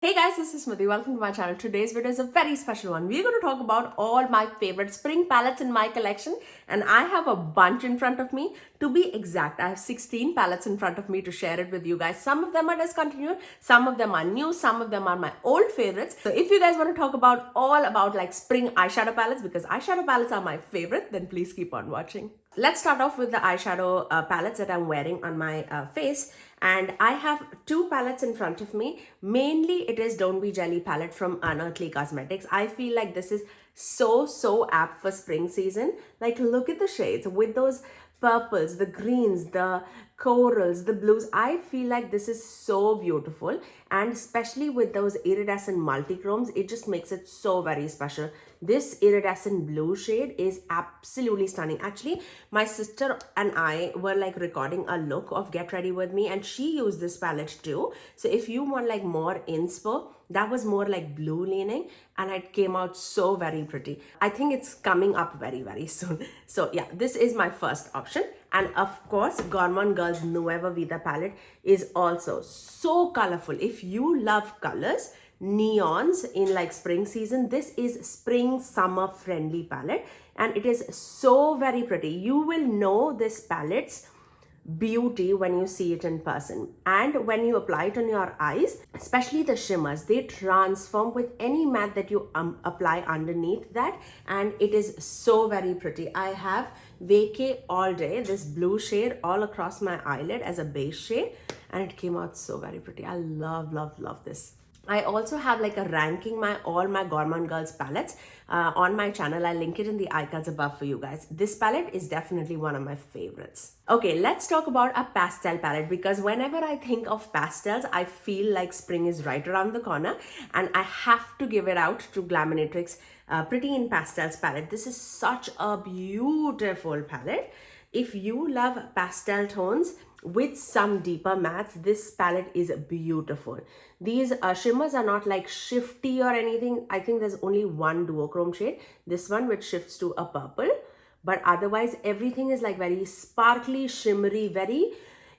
Hey guys, this is Smithy. Welcome to my channel. Today's video is a very special one. We're going to talk about all my favorite spring palettes in my collection, and I have a bunch in front of me. To be exact, I have 16 palettes in front of me to share it with you guys. Some of them are discontinued, some of them are new, some of them are my old favorites. So if you guys want to talk about all about like spring eyeshadow palettes, because eyeshadow palettes are my favorite, then please keep on watching. Let's start off with the eyeshadow palettes that I'm wearing on my face. And I have two palettes in front of me. Mainly it is Don't Be Jelly palette from Unearthly Cosmetics. I feel like this is so apt for spring season. Like look at the shades with those purples, the greens, the corals, the blues. I feel like this is so beautiful, and especially with those iridescent multichromes, it just makes it so very special. This iridescent blue shade is absolutely stunning. Actually, my sister and I were like recording a look of Get Ready With Me, and she used this palette too. So if you want like more inspo, that was more like blue leaning, and it came out so very pretty. I think it's coming up very soon. So yeah, this is my first option. And of course, Gourmande Girl's Nueve Vida palette is also so colorful. If you love colors, neons in like spring season, this is spring summer friendly palette, and it is so very pretty. You will know this palette's beauty when you see it in person, and when you apply it on your eyes, especially the shimmers, they transform with any matte that you apply underneath that, and it is so very pretty. I have vacay all day, this blue shade all across my eyelid as a base shade, and it came out so very pretty. I love this. I also have like a ranking all my Gourmande Girls palettes on my channel. I'll link it in the icons above for you guys. This palette is definitely one of my favorites. Okay, let's talk about a pastel palette, because whenever I think of pastels, I feel like spring is right around the corner, and I have to give it out to Glaminatrix Pretty in Pastels palette. This is such a beautiful palette. If you love pastel tones with some deeper mattes, this palette is beautiful. These shimmers are not like shifty or anything. I think there's only one duochrome shade, this one, which shifts to a purple, but otherwise everything is like very sparkly, shimmery, very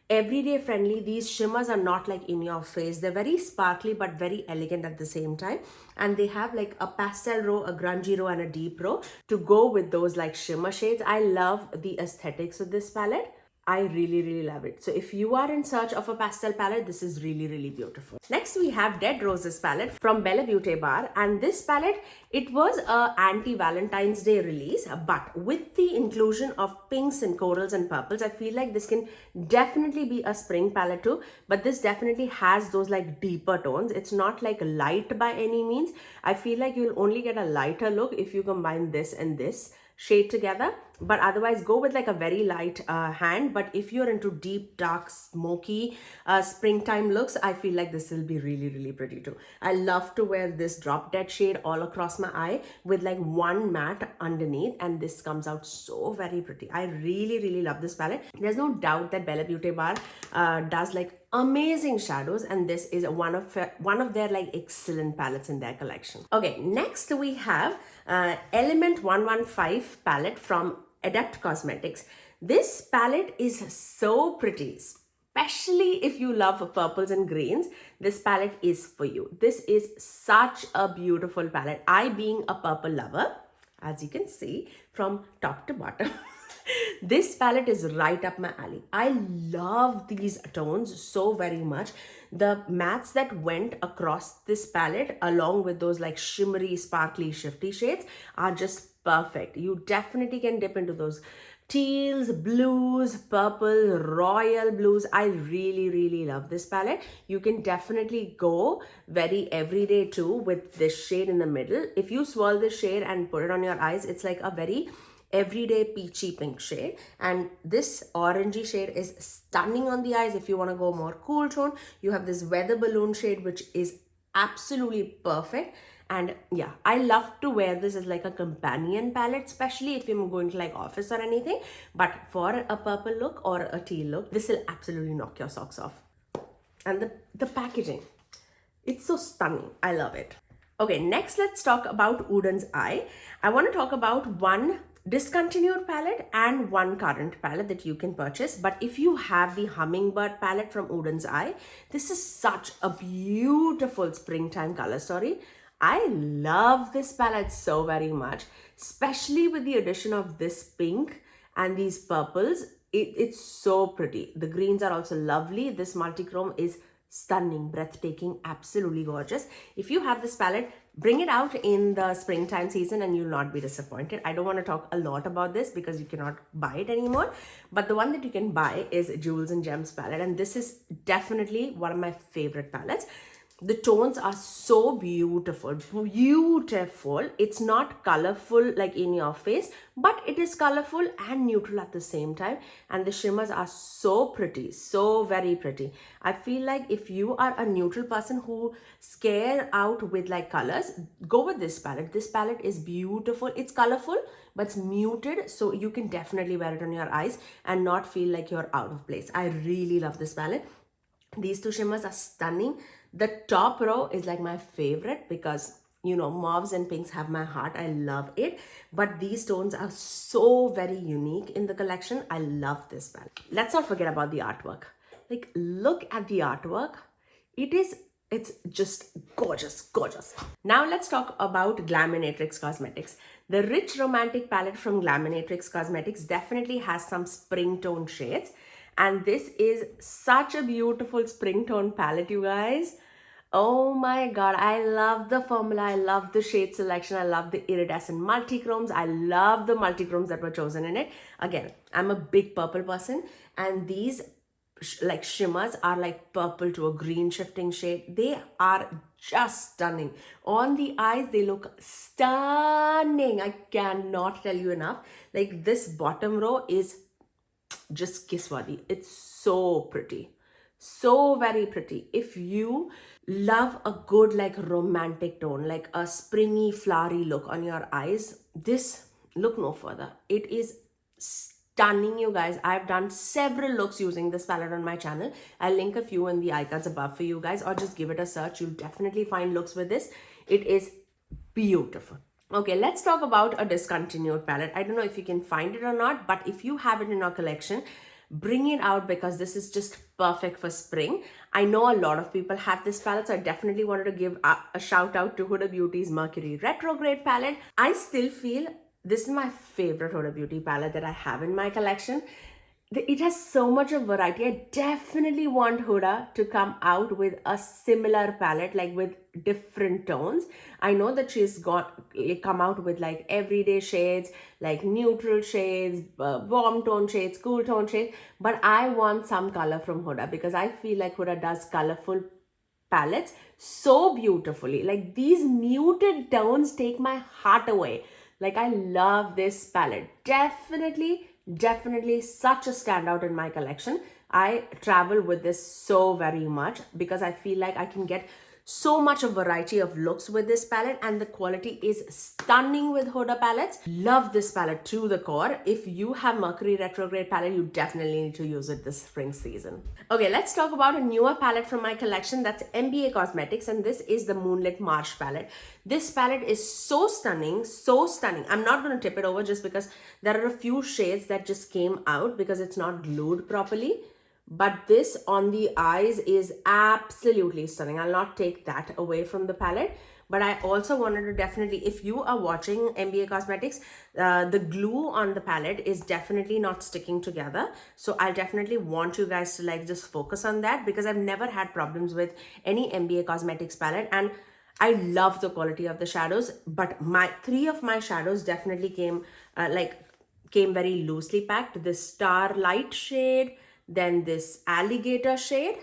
everyday friendly. These shimmers are not like in your face. They're very sparkly but very elegant at the same time, and they have like a pastel row, a grungy row, and a deep row to go with those like shimmer shades. I love the aesthetics of this palette. I really love it. So if you are in search of a pastel palette, this is really beautiful. Next we have Dead Roses palette from Bella Beaute Bar, and this palette, it was a anti-Valentine's Day release, but with the inclusion of pinks and corals and purples, I feel like this can definitely be a spring palette too, but this definitely has those like deeper tones. It's not like light by any means. I feel like you'll only get a lighter look if you combine this and this shade together, but otherwise go with like a very light hand. But if you're into deep, dark, smoky springtime looks, I feel like this will be really pretty too. I love to wear this drop dead shade all across my eye with like one matte underneath, and this comes out so very pretty. I really love this palette. There's no doubt that Bella Beaute Bar does like amazing shadows, and this is one of their like excellent palettes in their collection. Okay, next we have Element 115 palette from Adept Cosmetics. This palette is so pretty, especially if you love purples and greens. This palette is for you. This is such a beautiful palette. I, being a purple lover, as you can see from top to bottom, this palette is right up my alley. I love these tones so very much. The mattes that went across this palette along with those like shimmery, sparkly, shifty shades are just perfect. You definitely can dip into those teals, blues, purple, royal blues. I really love this palette. You can definitely go very everyday too with this shade in the middle. If you swirl this shade and put it on your eyes, it's like a very everyday peachy pink shade, and this orangey shade is stunning on the eyes. If you want to go more cool tone, you have this weather balloon shade, which is absolutely perfect. And yeah, I love to wear this as like a companion palette, especially if I'm going to like office or anything. But for a purple look or a teal look, this will absolutely knock your socks off. And the packaging, it's so stunning. I love it. Okay, next let's talk about Odens Eye. I want to talk about one discontinued palette and one current palette that you can purchase. But if you have the Hummingbird palette from Odens Eye, this is such a beautiful springtime color story. I love this palette so very much, especially with the addition of this pink and these purples. It's so pretty. The greens are also lovely. This multichrome is stunning, breathtaking, absolutely gorgeous. If you have this palette, bring it out in the springtime season and you'll not be disappointed. I don't want to talk a lot about this because you cannot buy it anymore, but the one that you can buy is Jewels and Gems palette, and this is definitely one of my favorite palettes. The tones are so beautiful. It's not colorful like in your face, but it is colorful and neutral at the same time. And the shimmers are so pretty, so very pretty. I feel like if you are a neutral person who scare out with like colors, go with this palette. This palette is beautiful. It's colorful, but it's muted, so you can definitely wear it on your eyes and not feel like you're out of place. I really love this palette. These two shimmers are stunning. The top row is like my favorite because, you know, mauves and pinks have my heart. I love it. But these tones are so very unique in the collection. I love this palette. Let's not forget about the artwork. Like, look at the artwork. It's just gorgeous, gorgeous. Now let's talk about Glaminatrix Cosmetics. The rich romantic palette from Glaminatrix Cosmetics definitely has some spring tone shades. And this is such a beautiful spring tone palette, you guys. Oh my god, I love the formula. I love the shade selection. I love the iridescent multichromes. I love the multichromes that were chosen in it. Again, I'm a big purple person, and these like shimmers are like purple to a green shifting shade. They are just stunning. On the eyes, they look stunning. I cannot tell you enough. Like, this bottom row is just kiss worthy. It's so pretty, so very pretty. If you love a good like romantic tone, like a springy flowery look on your eyes, this, look no further. It is stunning, you guys. I've done several looks using this palette on my channel. I'll link a few in the icons above for you guys, or just give it a search. You'll definitely find looks with this. It is beautiful. Okay, let's talk about a discontinued palette. I don't know if you can find it or not, but if you have it in your collection, bring it out because this is just perfect for spring. I know a lot of people have this palette, so I definitely wanted to give a shout out to Huda Beauty's Mercury Retrograde palette. I still feel this is my favorite Huda Beauty palette that I have in my collection. It has so much of variety. I definitely want Huda to come out with a similar palette, like with different tones. I know that she's come out with like everyday shades, like neutral shades, warm tone shades, cool tone shades, but I want some color from Huda because I feel like Huda does colorful palettes so beautifully. Like, these muted tones take my heart away. Like, I love this palette. Definitely such a standout in my collection. I travel with this so very much because I feel like I can get so much of variety of looks with this palette, and the quality is stunning with Huda palettes. Love this palette to the core. If you have Mercury Retrograde palette, you definitely need to use it this spring season. Okay, let's talk about a newer palette from my collection. That's MBA Cosmetics, and this is the Moonlit Marsh palette. This palette is so stunning, so stunning. I'm not going to tip it over just because there are a few shades that just came out because it's not glued properly. But this on the eyes is absolutely stunning. I'll not take that away from the palette. But I also wanted to definitely, if you are watching MBA Cosmetics, the glue on the palette is definitely not sticking together. So I definitely want you guys to like just focus on that because I've never had problems with any MBA Cosmetics palette. And I love the quality of the shadows. But three of my shadows definitely came very loosely packed. This Starlight shade, then this Alligator shade,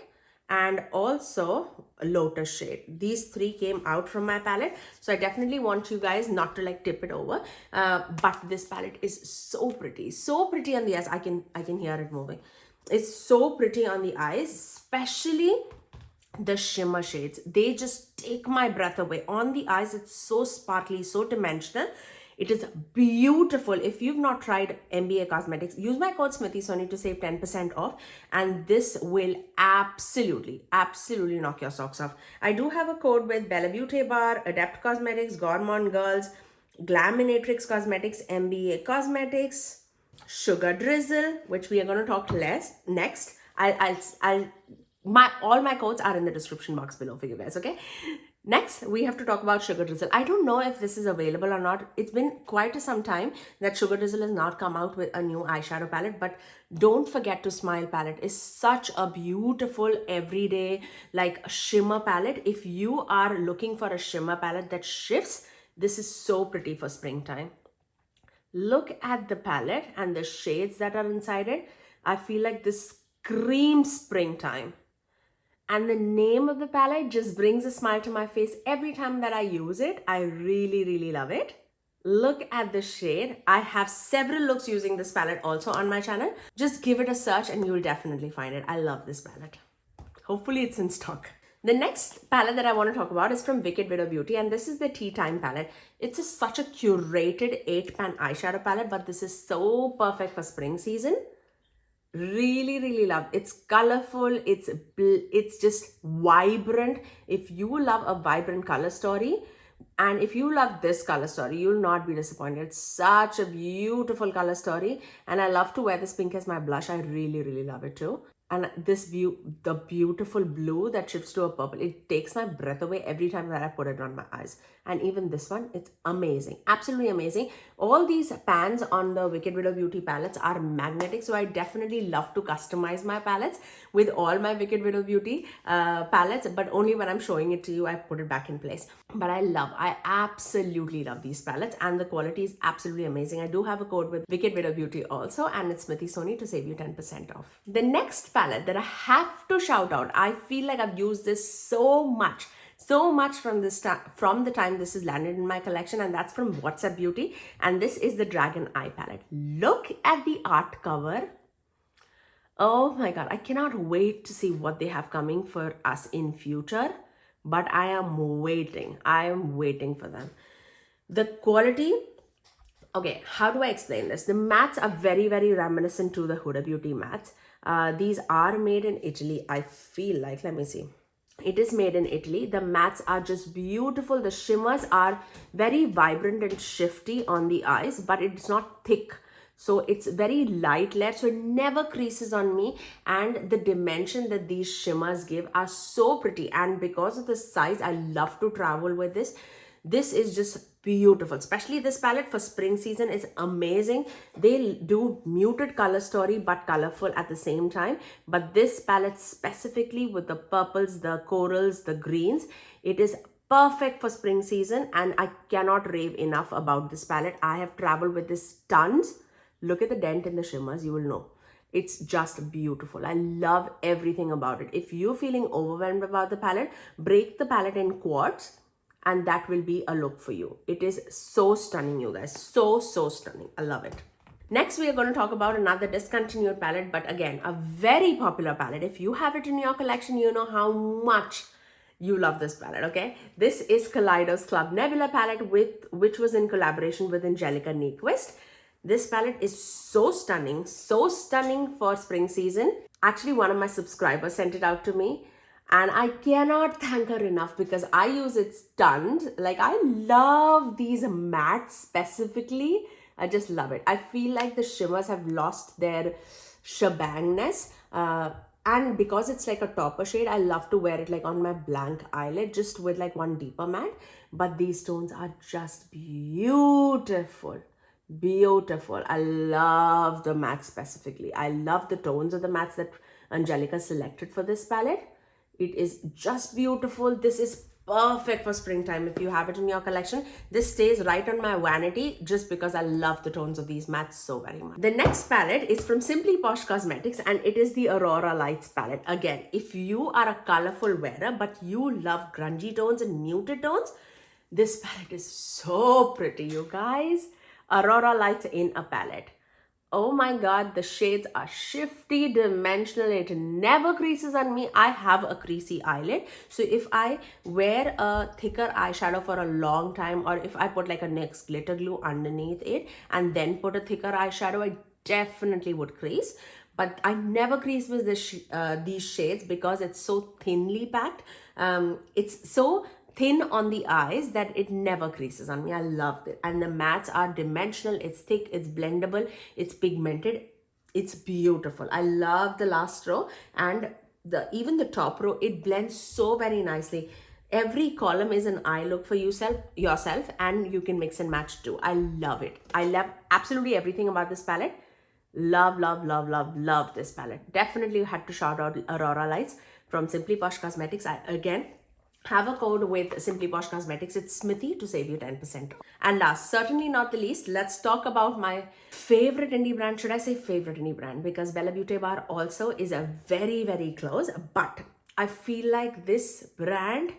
and also a Lotus shade. These three came out from my palette. So I definitely want you guys not to like tip it over. But this palette is so pretty on the eyes. I can hear it moving. It's so pretty on the eyes, especially the shimmer shades. They just take my breath away. On the eyes, it's so sparkly, so dimensional. It is beautiful. If you've not tried MBA Cosmetics, use my code SMITHYSONY to save 10% off, and this will absolutely knock your socks off. I do have a code with Bella Beauty Bar, Adept Cosmetics, Gourmande Girls, Glaminatrix Cosmetics, MBA Cosmetics, Sugar Drizzle, which we are going to talk less next. All my codes are in the description box below for you guys, okay? Next, we have to talk about Sugar Drizzle. I don't know if this is available or not. It's been quite some time that Sugar Drizzle has not come out with a new eyeshadow palette, but don't forget to Smile palette. Is such a beautiful everyday like shimmer palette. If you are looking for a shimmer palette that shifts, this is so pretty for springtime. Look at the palette and the shades that are inside it. I feel like this screams springtime. And the name of the palette just brings a smile to my face every time that I use it. I really, really love it. Look at the shade. I have several looks using this palette also on my channel. Just give it a search and you'll definitely find it. I love this palette. Hopefully it's in stock. The next palette that I want to talk about is from Wicked Widow Beauty, and this is the Tea Time palette. It's such a curated 8-pan eyeshadow palette, but this is so perfect for spring season. Really, really love. It's colorful. It's just vibrant. If you love a vibrant color story, and if you love this color story, you'll not be disappointed. It's such a beautiful color story, and I love to wear this pink as my blush. I really, really love it too. And the beautiful blue that shifts to a purple, it takes my breath away every time that I put it on my eyes. And even this one, it's amazing, absolutely amazing. All these pans on the Wicked Widow Beauty palettes are magnetic, so I definitely love to customize my palettes with all my Wicked Widow Beauty palettes, but only when I'm showing it to you, I put it back in place. But I absolutely love these palettes, and the quality is absolutely amazing. I do have a code with Wicked Widow Beauty also, and it's Smithy Sony to save you 10% off. The next palette that I have to shout out, I feel like I've used this so much from the time this is landed in my collection, and that's from WhatsApp Beauty, and this is the Dragon Eye palette. Look at the art cover. Oh my god, I cannot wait to see what they have coming for us in future, but I am waiting for them. The quality, okay, how do I explain this? The mattes are very, very reminiscent to the Huda Beauty mattes. These are made in Italy, I feel like. Let me see. It is made in Italy. The mattes are just beautiful. The shimmers are very vibrant and shifty on the eyes, but it's not thick. So it's very light layered, so it never creases on me. And the dimension that these shimmers give are so pretty. And because of the size, I love to travel with this. This is just beautiful, especially this palette for spring season is amazing. They do muted color story but colorful at the same time. But this palette specifically with the purples, the corals, the greens, it is perfect for spring season, and I cannot rave enough about this palette. I have traveled with this tons. Look at the dent in the shimmers, you will know. It's just beautiful. I love everything about it. If you're feeling overwhelmed about the palette, break the palette in quarts, and that will be a look for you. It is so stunning, you guys. So stunning. I love it. Next, we are going to talk about another discontinued palette, but again, a very popular palette. If you have it in your collection, you know how much you love this palette, okay? This is Kaleido's Club Nebula palette, which was in collaboration with Angelica Nyquist. This palette is so stunning for spring season. Actually, one of my subscribers sent it out to me, and I cannot thank her enough because I use it tons. Like, I love these mattes specifically. I just love it. I feel like the shimmers have lost their shebangness. And because it's like a topper shade, I love to wear it like on my blank eyelid, just with like one deeper matte. But these tones are just beautiful. Beautiful. I love the matte specifically. I love the tones of the mattes that Angelica selected for this palette. It is just beautiful. This is perfect for springtime if you have it in your collection. This stays right on my vanity just because I love the tones of these mattes so very much. The next palette is from Simply Posh Cosmetics, and it is the Aurora Lights palette. Again, if you are a colorful wearer but you love grungy tones and muted tones, this palette is so pretty, you guys. Aurora Lights in a palette. Oh my god, the shades are shifty, dimensional. It never creases on me. I have a creasy eyelid, so if I wear a thicker eyeshadow for a long time, or if I put like a NYX glitter glue underneath it and then put a thicker eyeshadow, I definitely would crease. But I never crease with these shades because it's so thinly packed. It's so thin on the eyes that it never creases on me. I love it. And the mattes are dimensional. It's thick, it's blendable, it's pigmented. It's beautiful. I love the last row, and even the top row, it blends so very nicely. Every column is an eye look for yourself, and you can mix and match too. I love it. I love absolutely everything about this palette. Love, love, love, love, love this palette. Definitely had to shout out Aurora Lights from Simply Posh Cosmetics. I again have a code with Simply Posh Cosmetics. It's Smithy to save you 10%. And last, certainly not the least, let's talk about my favorite indie brand. Should I say favorite indie brand? Because Bella Beauty Bar also is a very, very close. But I feel like this brand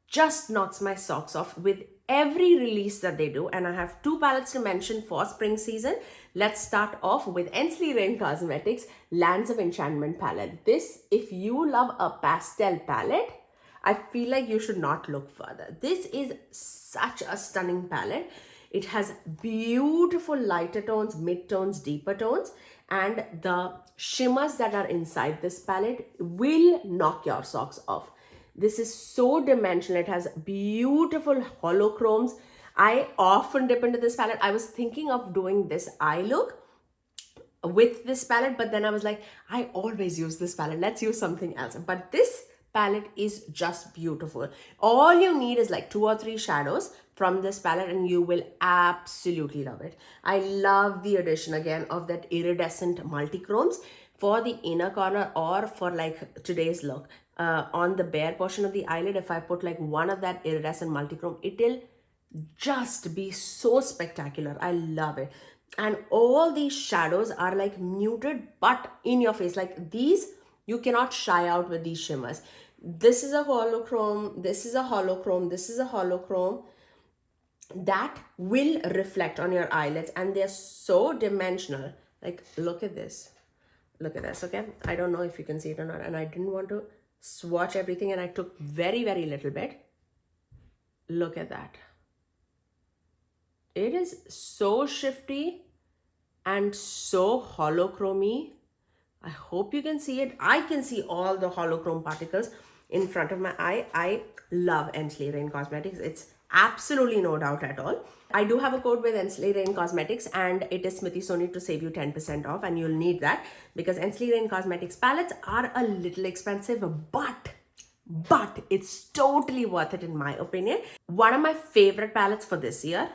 just knocks my socks off with every release that they do. And I have two palettes to mention for spring season. Let's start off with Ensley Cosmetics Lands of Enchantment palette. This, if you love a pastel palette, I feel like you should not look further. This is such a stunning palette. It has beautiful lighter tones, mid-tones, deeper tones, and the shimmers that are inside this palette will knock your socks off. This is so dimensional. It has beautiful holochromes. I often dip into this palette. I was thinking of doing this eye look with this palette, but then I was like, I always use this palette. Let's use something else. But this palette is just beautiful. All you need is like 2 or 3 shadows from this palette and you will absolutely love it. I love the addition again of that iridescent multichromes for the inner corner, or for like today's look. On the bare portion of the eyelid, if I put like one of that iridescent multichrome, it'll just be so spectacular. I love it. And all these shadows are like muted but in your face. Like these, you cannot shy out with these shimmers. This is a holochrome, this is a holochrome, this is a holochrome that will reflect on your eyelids, and they're so dimensional. Like look at this. Look at this, okay? I don't know if you can see it or not, and I didn't want to swatch everything, and I took very, very little bit. Look at that. It is so shifty and so holochromy. I hope you can see it. I can see all the holochrome particles in front of my eye. I love Ensley Cosmetics. It's absolutely no doubt at all. I do have a code with Ensley Cosmetics, and it is Smithy Sony to save you 10% off, and you'll need that because Ensley Cosmetics palettes are a little expensive, but it's totally worth it in my opinion. One of my favorite palettes for this year,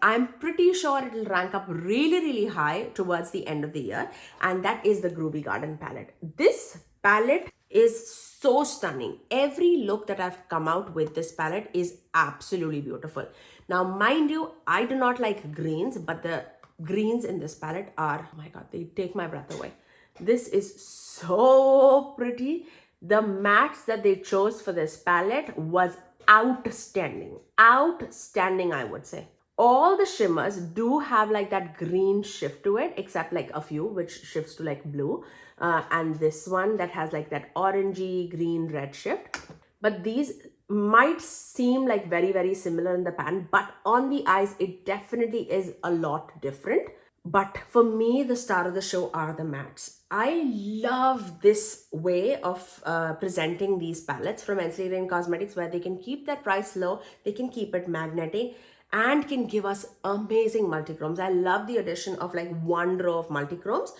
I'm pretty sure it'll rank up really, really high towards the end of the year, and that is the Groovy Garden palette. This palette is so stunning. Every look that I've come out with this palette is absolutely beautiful. Now, mind you, I do not like greens, but the greens in this palette are, oh my God, they take my breath away. This is so pretty. The mattes that they chose for this palette was outstanding. Outstanding, I would say. All the shimmers do have like that green shift to it, except like a few which shifts to like blue. And this one that has like that orangey, green, red shift. But these might seem like very, very similar in the pan, but on the eyes, it definitely is a lot different. But for me, the star of the show are the mattes. I love this way of presenting these palettes from Ensley Cosmetics, where they can keep their price low, they can keep it magnetic, and can give us amazing multichromes. I love the addition of like one row of multichromes.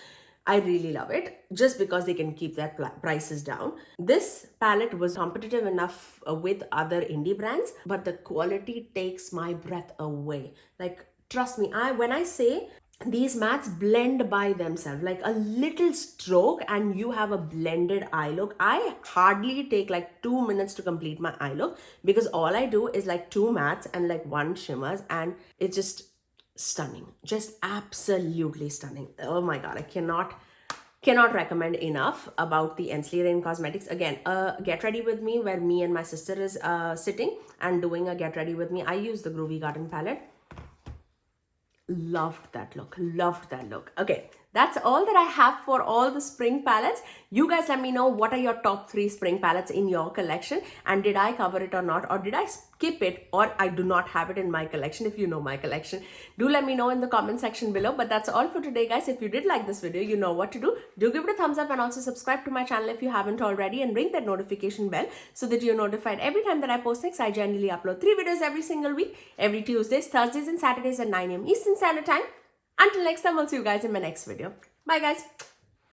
I really love it just because they can keep their prices down. This palette was competitive enough with other indie brands, but the quality takes my breath away. Like, trust me, when I say these mattes blend by themselves, like a little stroke and you have a blended eye look. I hardly take like 2 minutes to complete my eye look because all I do is like 2 mattes and like 1 shimmers, and it's just stunning, just absolutely stunning. Oh my God, I cannot recommend enough about the Ensley Cosmetics. Again, get ready with me where me and my sister is sitting and doing a get ready with me. I use the Groovy Garden palette. Loved that look. Okay, That's all that I have for all the spring palettes. You guys let me know what are your top 3 spring palettes in your collection, and did I cover it or not, or did I skip it, or I do not have it in my collection. If you know my collection, do let me know in the comment section below. But that's all for today, guys. If you did like this video, you know what to do. Do give it a thumbs up and also subscribe to my channel if you haven't already, and ring that notification bell so that you're notified every time that I post next. I generally upload 3 videos every single week, every Tuesdays, Thursdays and Saturdays at 9 AM Eastern Standard Time. Until next time, I'll see you guys in my next video. Bye guys.